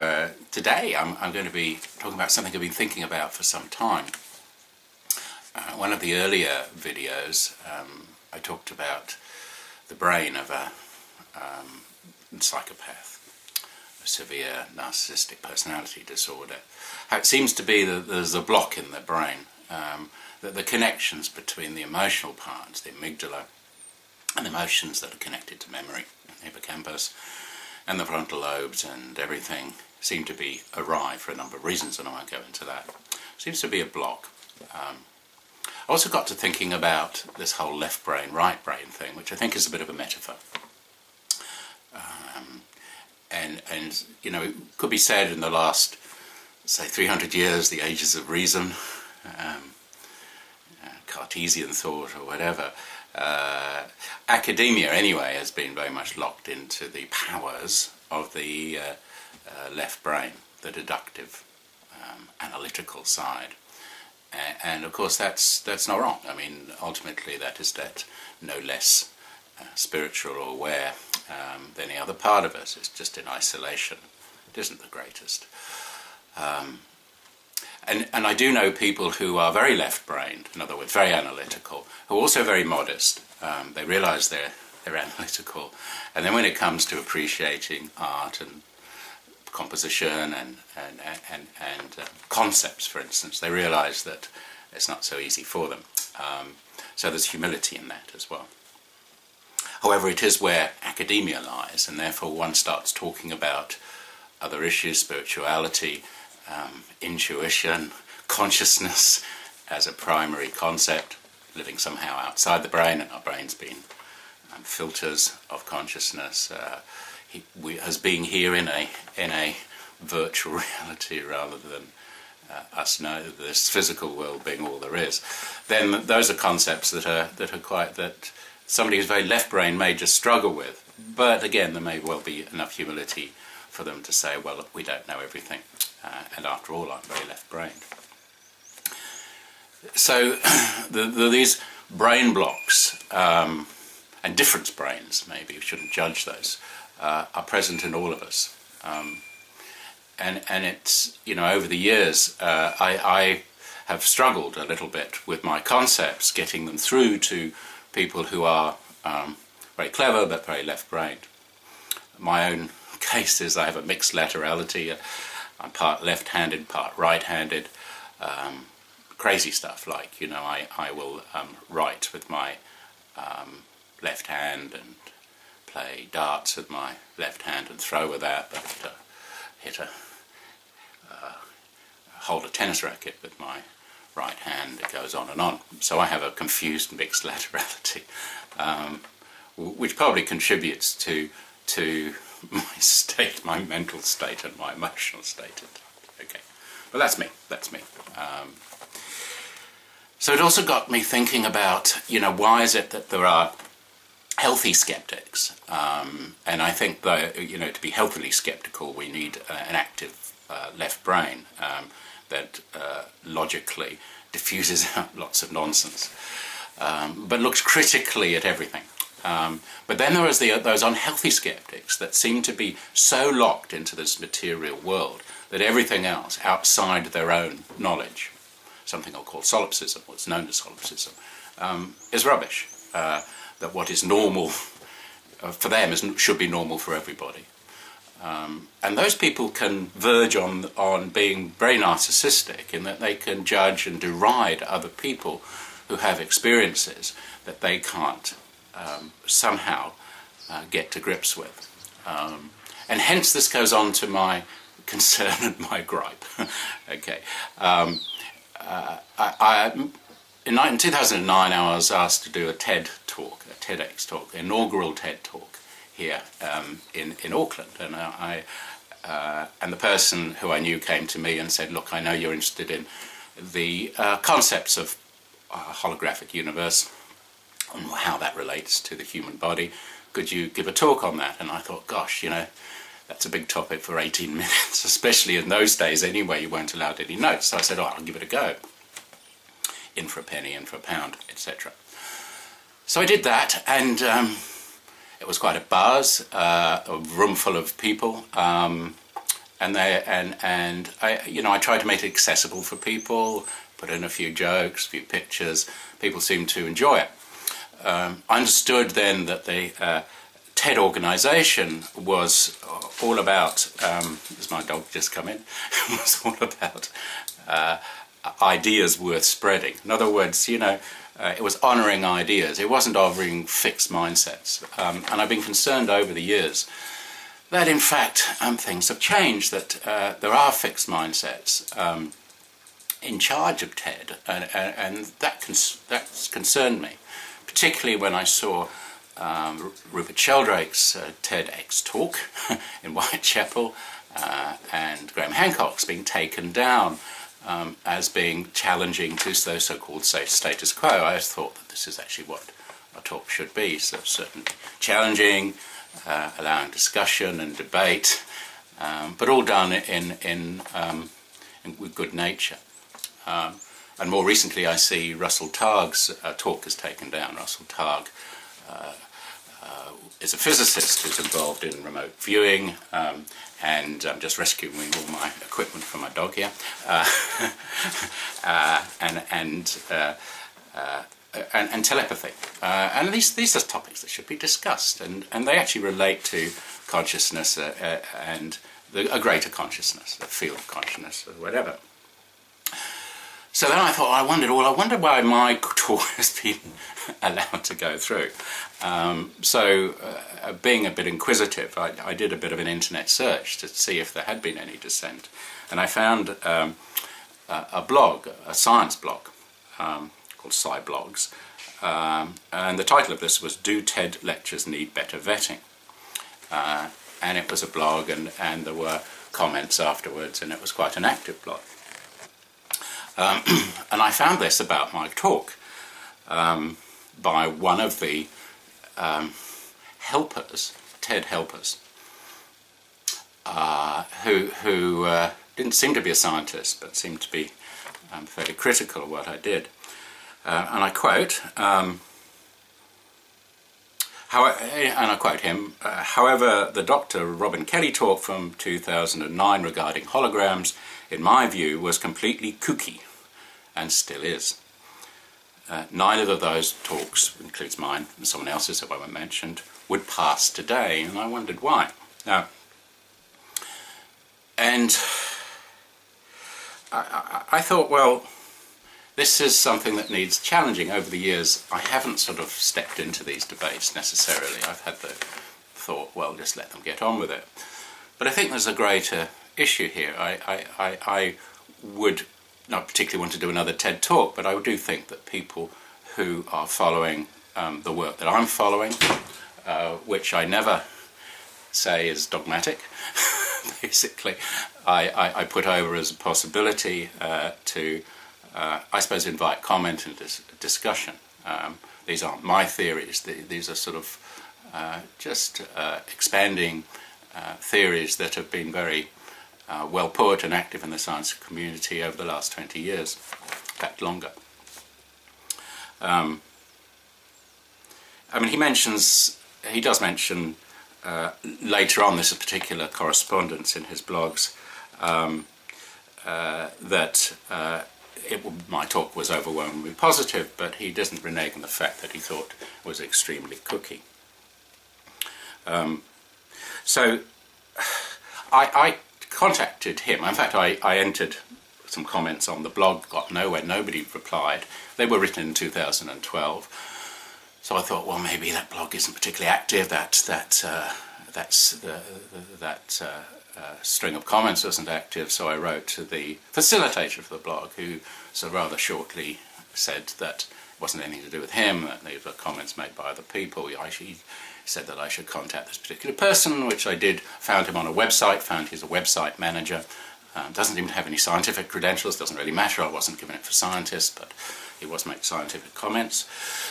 Today I'm going to be talking about something I've been thinking about for some time. One of the earlier videos I talked about the brain of a psychopath, a severe narcissistic personality disorder. How it seems to be that there's a block in the brain, that the connections between the emotional parts, the amygdala, and emotions that are connected to memory, the hippocampus, and the frontal lobes and everything seem to be awry for a number of reasons, and I won't go into that. Seems to be a block. I also got to thinking about this whole left brain, right brain thing, which I think is a bit of a metaphor. And you know, it could be said in the last, say, 300 years, the ages of reason, Cartesian thought or whatever, academia anyway has been very much locked into the powers of the left brain, the deductive, analytical side. And of course that's not wrong. I mean, ultimately that is that no less spiritual or aware than any other part of us. It's just in isolation. It isn't the greatest. And I do know people who are very left-brained, in other words, very analytical, who are also very modest. They realise they're analytical, and then when it comes to appreciating art and composition and concepts, for instance, they realise that it's not so easy for them. So there's humility in that as well. However, it is where academia lies, and therefore one starts talking about other issues, spirituality, intuition, consciousness as a primary concept, living somehow outside the brain, and our brains being filters of consciousness, as being here in a virtual reality rather than us know this physical world being all there is. Then those are concepts that somebody who's very left brain may just struggle with. But again, there may well be enough humility for them to say, well, look, we don't know everything, and after all, I'm very left-brained. So these brain blocks, and different brains, maybe we shouldn't judge those, are present in all of us. And it's, you know, over the years, I have struggled a little bit with my concepts, getting them through to people who are very clever but very left-brained. My own case is I have a mixed laterality. I'm part left-handed, part right-handed. Crazy stuff like, you know, I will write with my left hand and play darts with my left hand and throw with that, but hold a tennis racket with my right hand. It goes on and on. So I have a confused mixed laterality, which probably contributes to my state, my mental state, and my emotional state. Okay, but that's me. So it also got me thinking about, you know, why is it that there are healthy skeptics? And I think that, you know, to be healthily skeptical, we need an active left brain that logically diffuses out lots of nonsense, but looks critically at everything. But then there is those unhealthy skeptics that seem to be so locked into this material world that everything else outside their own knowledge, something I'll call solipsism, what's known as solipsism, is rubbish. That what is normal for them should be normal for everybody. And those people can verge on being very narcissistic in that they can judge and deride other people who have experiences that they can't somehow get to grips with. And hence this goes on to my concern and my gripe. Okay. In 2009 I was asked to do a TEDx talk, inaugural TED talk here in Auckland, and and the person who I knew came to me and said, look, I know you're interested in the concepts of holographic universe and how that relates to the human body. Could you give a talk on that? And I thought, gosh, you know, that's a big topic for 18 minutes, especially in those days anyway, you weren't allowed any notes. So I said, oh, I'll give it a go. In for a penny, in for a pound, etc. So I did that, and it was quite a buzz, a room full of people, I tried to make it accessible for people, put in a few jokes, a few pictures. People seemed to enjoy it. I understood then that the TED organisation was all about, as my dog just come in, was all about ideas worth spreading. In other words, it was honouring ideas. It wasn't offering fixed mindsets. And I've been concerned over the years that, in fact, things have changed, that there are fixed mindsets in charge of TED, and that's concerned me, particularly when I saw Rupert Sheldrake's TEDx talk in Whitechapel and Graham Hancock's being taken down as being challenging to the so-called status quo. I always thought that this is actually what a talk should be, so certainly challenging, allowing discussion and debate, but all done with good nature. And more recently I see Russell Targ's talk is taken down. Russell Targ is a physicist who's involved in remote viewing, and I'm just rescuing all my equipment from my dog here, and telepathy. And these are topics that should be discussed, and they actually relate to consciousness and a greater consciousness, a field of consciousness, or whatever. So then I thought, I wonder why my talk has been allowed to go through. Being a bit inquisitive, I did a bit of an internet search to see if there had been any dissent. And I found a blog, a science blog, called Sciblogs. And the title of this was, "Do TED Lectures Need Better Vetting?" And it was a blog, and there were comments afterwards, and it was quite an active blog. And I found this about my talk by one of the helpers, TED helpers, who didn't seem to be a scientist, but seemed to be fairly critical of what I did. And I quote, him, "However, the Dr. Robin Kelly talk from 2009 regarding holograms, in my view, was completely kooky, and still is. Neither of those talks, includes mine and someone else's that I won't mention, would pass today," and I wondered why. Now, and I thought, well, this is something that needs challenging. Over the years, I haven't sort of stepped into these debates necessarily. I've had the thought, well, just let them get on with it. But I think there's a greater issue here. I would not particularly want to do another TED talk, but I do think that people who are following the work that I'm following, which I never say is dogmatic, basically, I put over as a possibility to, I suppose, invite comment and discussion. These aren't my theories. These are sort of just expanding theories that have been very well put and active in the science community over the last 20 years, in fact longer. I mean, he does mention later on, this particular correspondence in his blogs, that my talk was overwhelmingly positive, but he doesn't renege on the fact that he thought it was extremely cooky. So I contacted him. In fact, I entered some comments on the blog, got nowhere, nobody replied. They were written in 2012. So I thought, well, maybe that blog isn't particularly active, that string of comments wasn't active, so I wrote to the facilitator of the blog, who so rather shortly said that it wasn't anything to do with him, that these were comments made by other people. He said that I should contact this particular person, which I did, found him on a website, found he's a website manager, doesn't even have any scientific credentials, doesn't really matter, I wasn't given it for scientists, but he was making scientific comments.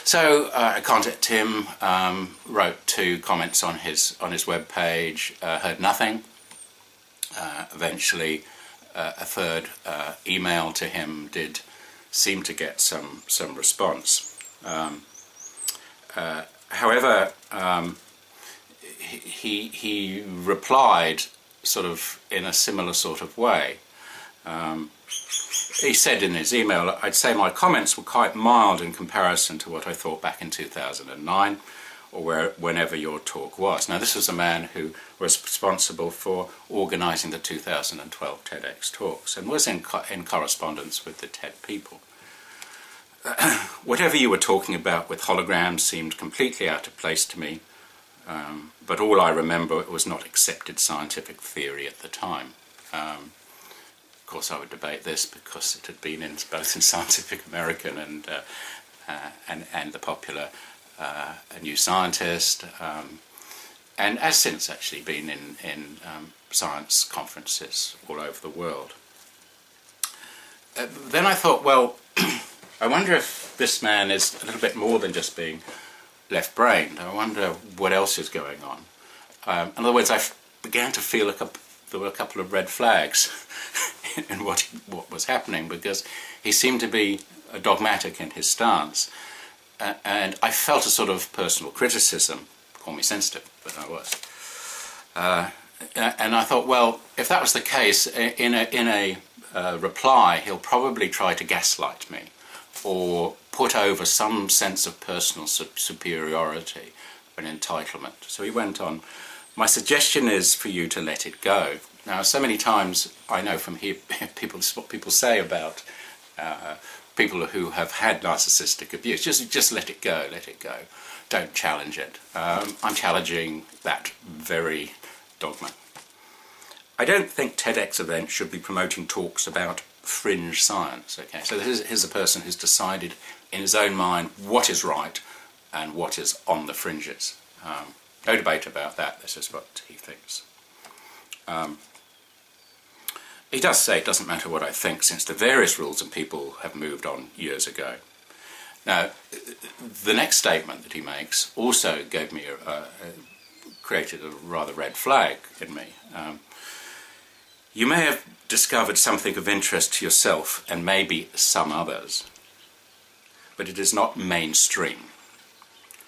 So I contacted him, wrote 2 comments on his web page, heard nothing. Eventually, a third email to him did seem to get some response. However, he replied sort of in a similar sort of way. He said in his email, I'd say my comments were quite mild in comparison to what I thought back in 2009 or whenever your talk was. Now, this was a man who was responsible for organising the 2012 TEDx talks and was in correspondence with the TED people. Whatever you were talking about with holograms seemed completely out of place to me, but all I remember, it was not accepted scientific theory at the time. Of course, I would debate this because it had been both in Scientific American and the popular A New Scientist, and has since actually been in science conferences all over the world. Then I thought, well, I wonder if this man is a little bit more than just being left-brained. I wonder what else is going on. In other words, I began to feel there were a couple of red flags in what was happening, because he seemed to be dogmatic in his stance. And I felt a sort of personal criticism, call me sensitive, but I was. And I thought, well, if that was the case, in a reply, he'll probably try to gaslight me or put over some sense of personal superiority and entitlement. So he went on, my suggestion is for you to let it go. Now, so many times I know from people, this is what people say about people who have had narcissistic abuse. Just let it go, let it go. Don't challenge it. I'm challenging that very dogma. I don't think TEDx events should be promoting talks about fringe science. Okay, so here's a person who's decided in his own mind what is right and what is on the fringes. No debate about that. This is what he thinks. He does say it doesn't matter what I think, since the various rules and people have moved on years ago. Now, the next statement that he makes also gave me created a rather red flag in me. You may have discovered something of interest to yourself and maybe some others, but it is not mainstream.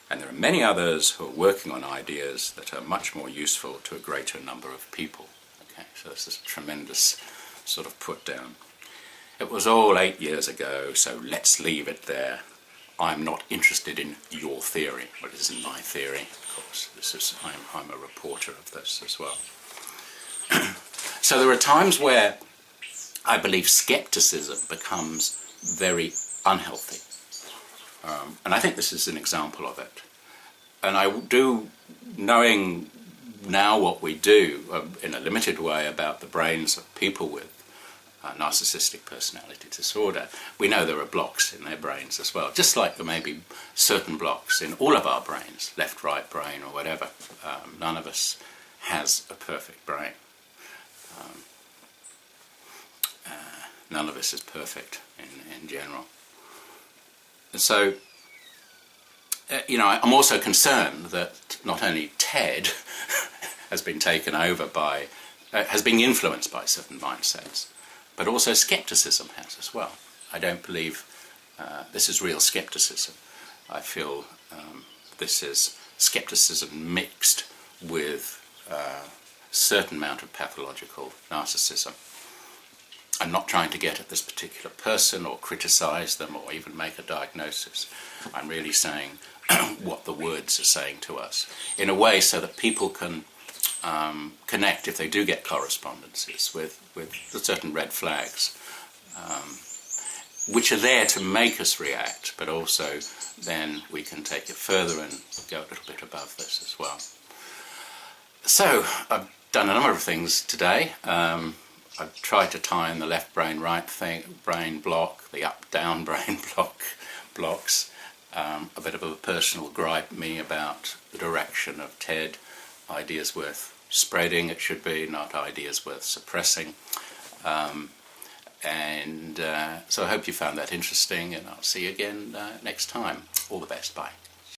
And there are many others who are working on ideas that are much more useful to a greater number of people. Okay, so this is a tremendous sort of put down. It was all 8 years ago, so let's leave it there. I'm not interested in your theory. Well, it isn't my theory, of course. I'm a reporter of this as well. So there are times where I believe skepticism becomes very unhealthy. And I think this is an example of it. And I do, knowing now what we do in a limited way about the brains of people with narcissistic personality disorder, we know there are blocks in their brains as well, just like there may be certain blocks in all of our brains, left, right brain or whatever. None of us has a perfect brain. None of us is perfect in general. And so, I'm also concerned that not only TED has been taken over by, has been influenced by certain mindsets, but also skepticism has as well. I don't believe this is real skepticism. I feel this is skepticism mixed with a certain amount of pathological narcissism. I'm not trying to get at this particular person or criticize them or even make a diagnosis. I'm really saying what the words are saying to us in a way so that people can connect, if they do get correspondences, with certain red flags, which are there to make us react, but also then we can take it further and go a little bit above this as well. So I've done a number of things today. I've tried to tie in the left brain, right brain block, the up-down brain blocks, a bit of a personal gripe me about the direction of TED, ideas worth spreading it should be, not ideas worth suppressing. So I hope you found that interesting, and I'll see you again next time. All the best, bye.